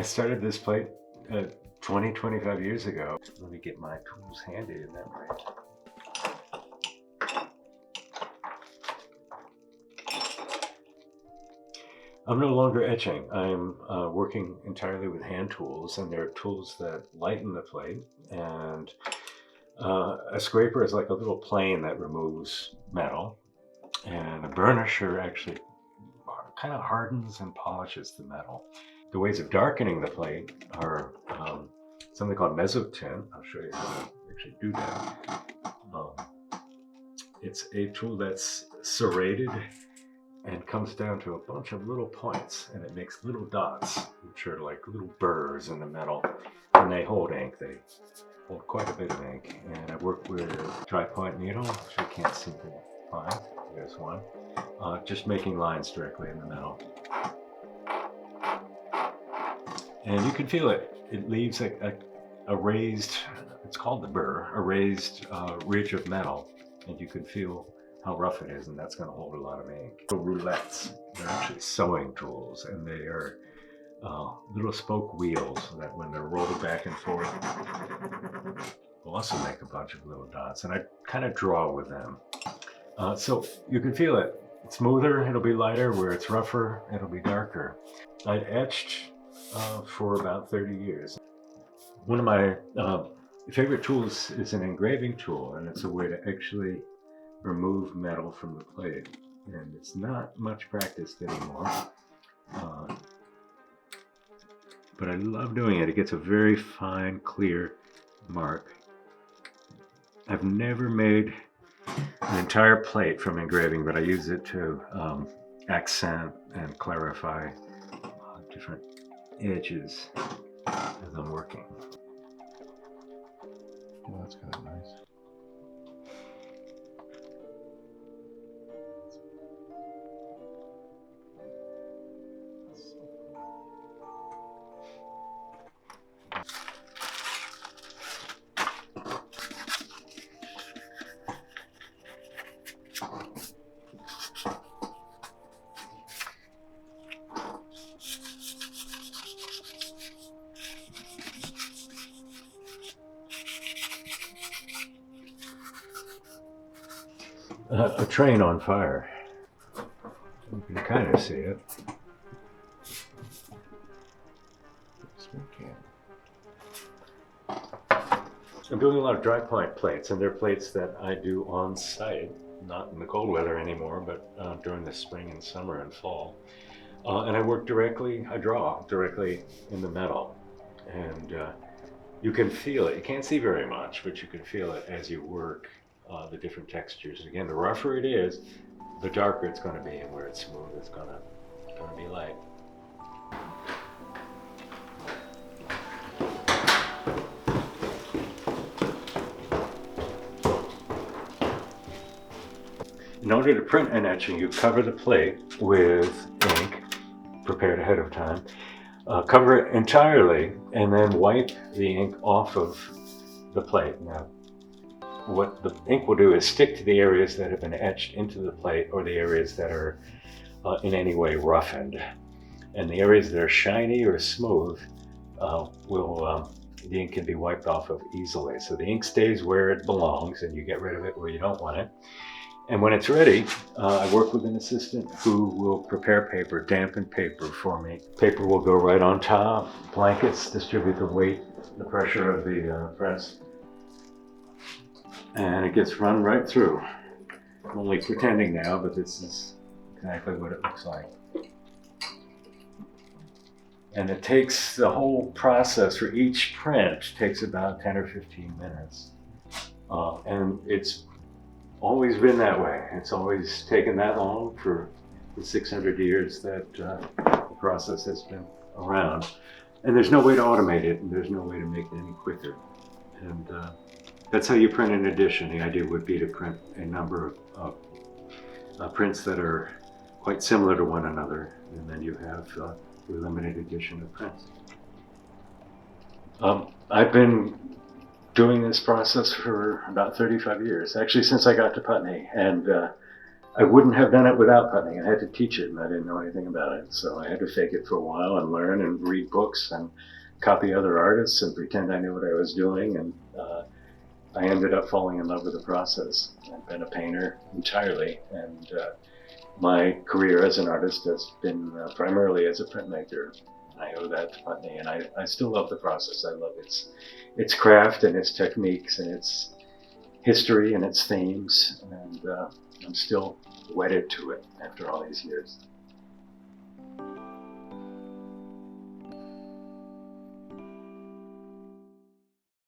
started this plate 25 years ago. Let me get my tools handy in that way. I'm no longer etching. I'm working entirely with hand tools, and they're tools that lighten the plate. And a scraper is like a little plane that removes metal, and a burnisher actually kind of hardens and polishes the metal. The ways of darkening the plate are something called mezzotint. I'll show you how to actually do that. It's a tool that's serrated and comes down to a bunch of little points, and it makes little dots, which are like little burrs in the metal, and they hold ink. They hold quite a bit of ink. And I work with a dry point needle, which you can't seem to find. There's one. Just making lines directly in the metal. And you can feel it. It leaves a raised, it's called the burr, a raised ridge of metal, and you can feel how rough it is, and that's going to hold a lot of ink. The roulettes, they're actually sewing tools, and they are little spoke wheels so that when they're rolled back and forth, will also make a bunch of little dots, and I kind of draw with them. So you can feel it. It's smoother, it'll be lighter. Where it's rougher, it'll be darker. I etched for about 30 years. One of my favorite tools is an engraving tool, and it's a way to actually remove metal from the plate. And it's not much practiced anymore. But I love doing it. It gets a very fine, clear mark. I've never made an entire plate from engraving, but I use it to accent and clarify different edges as I'm working. Oh, that's kind of nice. A train on fire. You can kind of see it. Yes, we can. I'm doing a lot of dry point plates, and they're plates that I do on site, not in the cold weather anymore, but during the spring and summer and fall. And I draw directly in the metal. And you can feel it. You can't see very much, but you can feel it as you work the different textures. And again, the rougher it is, the darker it's going to be, and where it's smooth, it's going to be light. In order to print an etching, you cover the plate with ink prepared ahead of time. Cover it entirely, and then wipe the ink off of the plate. Now, what the ink will do is stick to the areas that have been etched into the plate, or the areas that are in any way roughened. And the areas that are shiny or smooth, the ink can be wiped off of easily. So the ink stays where it belongs, and you get rid of it where you don't want it. And when it's ready, I work with an assistant who will prepare paper, dampen paper for me. Paper will go right on top. Blankets distribute the weight, the pressure of the press. And it gets run right through. I'm only pretending now, but this is exactly what it looks like. And it takes, the whole process for each print takes about 10 or 15 minutes. And it's always been that way. It's always taken that long for the 600 years that the process has been around. And there's no way to automate it, and there's no way to make it any quicker. And that's how you print an edition. The idea would be to print a number of prints that are quite similar to one another, and then you have a limited edition of prints. I've been doing this process for about 35 years, actually since I got to Putney, and I wouldn't have done it without putney. I had to teach it, and I didn't know anything about it. So I had to fake it for a while and learn and read books and copy other artists and pretend I knew what I was doing. And I ended up falling in love with the process. I've been a painter entirely, and my career as an artist has been primarily as a printmaker. I owe that to putney, and I still love the process. I love its craft and its techniques and its history and its themes, and I'm still wedded to it after all these years.